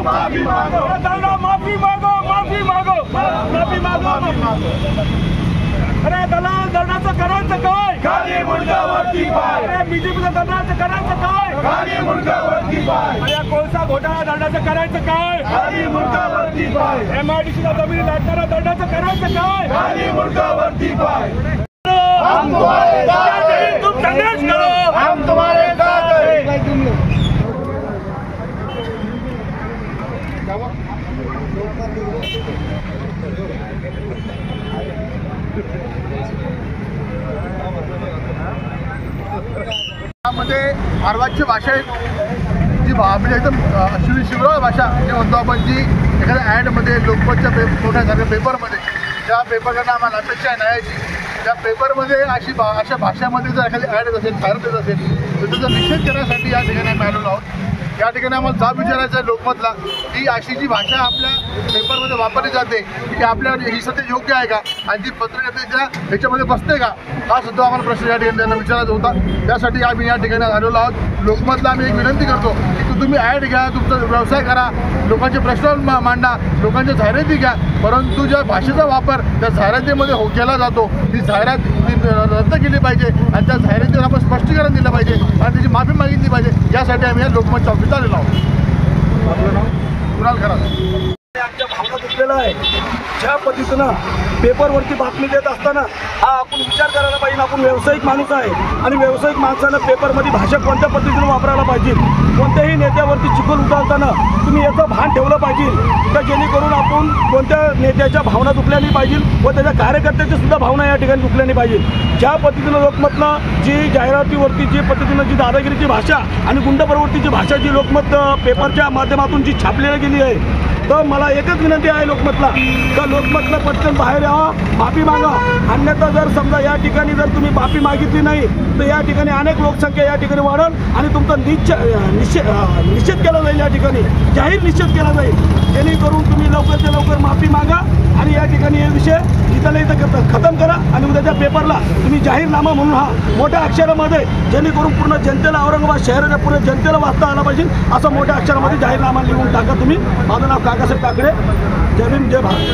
माफी मांगो, माफी मांगो, माफी मांगो, माफी मांगो। अरे दलाल दंडाचं करायचं काय? खाली मुंडावरती पाय। अरे बीजेपीचं दंडाचं करायचं काय? खाली मुंडावरती पाय। अरे कोळसा घोटाळा दंडाचं करायचं काय? खाली मुंडावरती पाय। MIDCला जमिनी लाटणारा दंडाचं करायचं काय? खाली मुंडावरती पाय। हम तुम्हारे साथ हैं, तुम संघर्ष करो, हम तुम्हारे साथ हैं। मध्ये अर्वाच्य भाषा जी म्हणजे एकदम शिवराळ भाषा जे म्हणतो आपण, जी एखाद्या ॲडमध्ये लोकमतच्या मोठ्यासारख्या पेपरमध्ये ज्या पेपरकडनं आम्हाला अपेक्षा आहे न्यायाची, त्या पेपरमध्ये अशा भाषामध्ये जर एखादी ॲड येत असेल, जाहिरात येत असेल, तर त्याचा निषेध करण्यासाठी या ठिकाणी आम्ही आलेलो आहोत। या ठिकाणी आम्हाला जाब विचारायचं आहे लोकमतला, की अशी जी भाषा आपल्या पेपरमध्ये वापरली जाते की आपल्या ही सध्या योग्य आहे का, आणि जी पत्रकारितेच्या ह्याच्यामध्ये बसते का, हा सुद्धा आम्हाला प्रश्न या ठिकाणी त्यांना विचारायचा होता। त्यासाठी आम्ही या ठिकाणी आलेलो आहोत। लोकमतला आम्ही एक विनंती करतो की तुम्ही ॲड घ्या, तुमचा व्यवसाय करा, लोकांचे प्रश्न मांडा, लोकांच्या जाहिराती घ्या, परंतु ज्या भाषेचा वापर त्या जाहिरातीमध्ये केला जातो, ती जाहिरात रद्द केली पाहिजे आणि त्या जाहिरातीवर आपण स्पष्टीकरण दिलं पाहिजे आणि त्याची माफी मागितली पाहिजे। यासाठी आम्ही या लोकमतच्या ऑफिस आलेलो आहोत। आपलं नाव कुणाल खरा। आमच्या भावना दुखलेला आहे। ज्या पद्धतीनं पेपरवरती बातमी देत असताना हा आपण विचार करायला पाहिजे। आपण व्यावसायिक माणूस आहे आणि व्यावसायिक माणसानं पेपरमध्ये भाषा कोणत्या पद्धतीनं वापरायला पाहिजे, कोणत्याही नेत्यावरती चिखल उचलताना तुम्ही याचं भान ठेवलं पाहिजे का, जेणेकरून आपण कोणत्या नेत्याच्या भावना दुखल्या नाही पाहिजे व त्याच्या कार्यकर्त्याच्या सुद्धा भावना या ठिकाणी दुखल्या नाही पाहिजे। ज्या पद्धतीनं लोकमतनं जी जाहिरातीवरती जी पद्धतीनं जी दादागिरीची भाषा आणि गुंडप्रवृत्तीची भाषा जी लोकमत पेपरच्या माध्यमातून जी छापलेली गेली आहे, तर मला एकच विनंती आहे लोकमतला का लोकमतला पटकन बाहेर यावा, माफी मागा। अन्यथा जर समजा या ठिकाणी जर तुम्ही माफी मागितली नाही तर या ठिकाणी अनेक लोकसंख्या या ठिकाणी वाढेल आणि तुमचा निषेध केला जाईल, या ठिकाणी जाहीर निषेध केला जाईल। जेणेकरून तुम्ही लवकरच्या लवकर माफी मागा आणि या ठिकाणी हे विषय इथं इथं खतम करा आणि उद्याच्या पेपरला तुम्ही जाहीरनामा म्हणून हा मोठ्या अक्षरामध्ये, जेणेकरून पूर्ण जनतेला, औरंगाबाद शहराच्या पूर्ण जनतेला वाचता आला पाहिजे असं मोठ्या अक्षरामध्ये जाहीरनामा लिहून टाका तुम्ही। माझं नाव काकासाहेब काकडे। जय भीम, जय भारत।